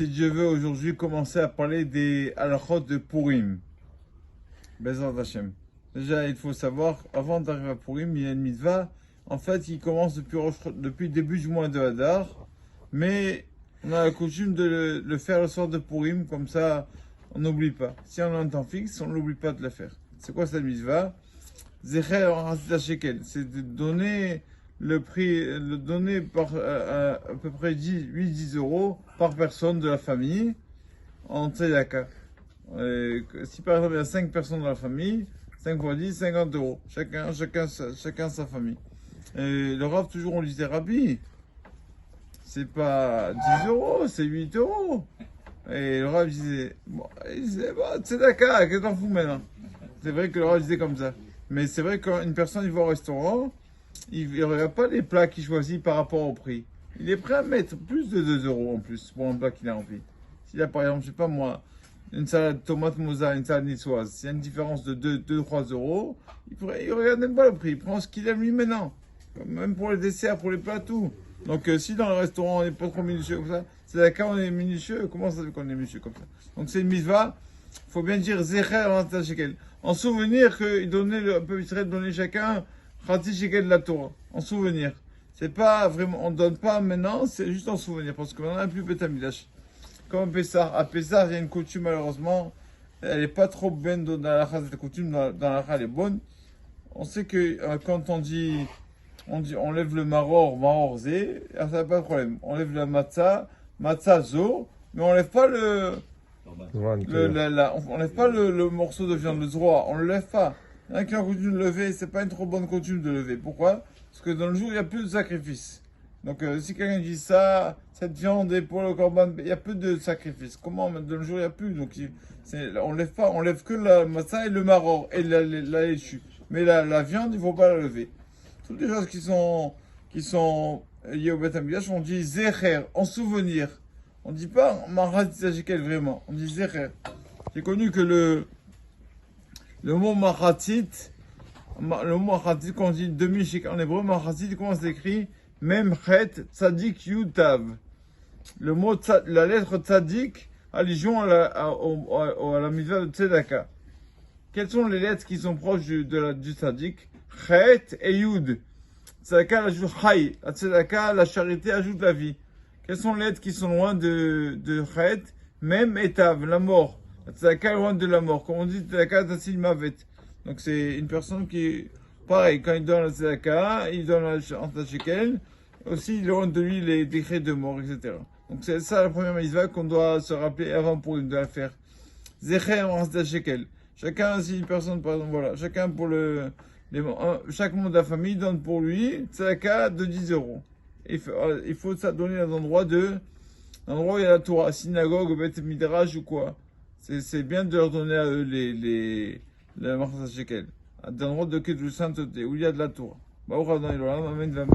Si je veux aujourd'hui commencer à parler des halachot de Purim, Bezrat Hashem. Déjà, il faut savoir, avant d'arriver à Purim, il y a une mitzvah, en fait, qui commence depuis le début du mois de Hadar, mais on a la coutume de le faire le soir de Purim, comme ça, on n'oublie pas. Si on a un temps fixe, on n'oublie pas de le faire. C'est quoi cette mitzvah? Zecher Hatzit HaShekel, c'est de donner le prix, le donner par à peu près 8-10 euros par personne de la famille en tzedaka. Si par exemple il y a 5 personnes dans la famille, 5 fois 10, 50 euros. Chacun sa famille. Et le Rav, toujours on lui disait, Rabbi, c'est pas 10 euros, c'est 8 euros. Et le Rav disait, bon, tzedaka, qu'est-ce que t'en fous maintenant? C'est vrai que le Rav disait comme ça. Mais c'est vrai que quand une personne il va au restaurant, il ne regarde pas les plats qu'il choisit par rapport au prix. Il est prêt à mettre plus de 2 euros en plus pour un plat qu'il a envie. S'il a par exemple, je sais pas moi, une salade tomate mozza, une salade niçoise, s'il y a une différence de 2-3 euros, il regarde même pas le prix, il prend ce qu'il aime lui maintenant. Même pour les desserts, pour les plats, tout. Donc si dans le restaurant on n'est pas trop minutieux comme ça, c'est d'accord, on est minutieux, comment ça fait qu'on est minutieux comme ça? Donc c'est une mitzvah, il faut bien dire Zecher Hatzit HaShekel. En souvenir qu'il donnait le peuple Israël donnait chacun Hatzit Shekel de la Torah. En souvenir. C'est pas vraiment, on donne pas maintenant, c'est juste en souvenir. Parce qu'on n'a plus Beth Amikdash. Comme à Pessah. À Pessah, il y a une coutume malheureusement. Elle est pas trop bonne dans la race, cette coutume, dans la race, elle est bonne. On sait que quand on lève le maror zé, ça n'a pas de problème. On lève la matzah zo, mais on lève pas on lève pas le morceau de viande, le droit, on le lève pas. Il y en a qui ont coutume de lever, c'est pas une trop bonne coutume de lever. Pourquoi? Parce que dans le jour, il n'y a plus de sacrifice. Donc, si quelqu'un dit ça, cette viande est pour le corban, il y a plus de sacrifice. Comment? Dans le jour, il n'y a plus. Donc, on lève pas, on lève que la matzah et le maror, et la laitue. Mais la viande, il faut pas la lever. Toutes les choses qui sont liées au Beth Amikdash, on dit zecher, en souvenir. On dit pas Hatzit HaShekel vraiment, on dit Zecher. J'ai connu que le mot Machatzit, quand on dit demi-shekel en hébreu, Machatzit, comment c'est écrit? Mem Chet Tzadik Yud Tav. Le mot, la lettre Tzadik, allusion à la mitzvah de Tzedaka. Quelles sont les lettres qui sont proches du Tzadik? Chet et Yud. Tzedaka ajoute Chay. La Tzedaka, la charité, ajoute la vie. Quelles sont les lettres qui sont loin de Chet? Même Etav, la mort. La Tzedaka est loin de la mort. Comme on dit, Tzedaka Tassil Mavet. Donc c'est une personne qui, pareil, quand il donne la Tzedaka, il donne la Hatzit HaShekel, aussi il est loin de lui les décrets de mort, etc. Donc c'est ça la première mitzvah qu'on doit se rappeler avant pour de la faire. Zecher Hatzit HaShekel. Chacun, si une personne, par exemple, voilà, chacun pour chaque membre de la famille donne pour lui Tzedaka de 10 euros. Il faut ça donner dans un endroit où il y a la Torah, synagogue, Beth Midrash ou quoi. C'est bien de leur donner à eux la Hatzit HaShekel. À un endroit de sainteté, où il y a de la Torah. Baruch Adonai Olam, Amen, Amen.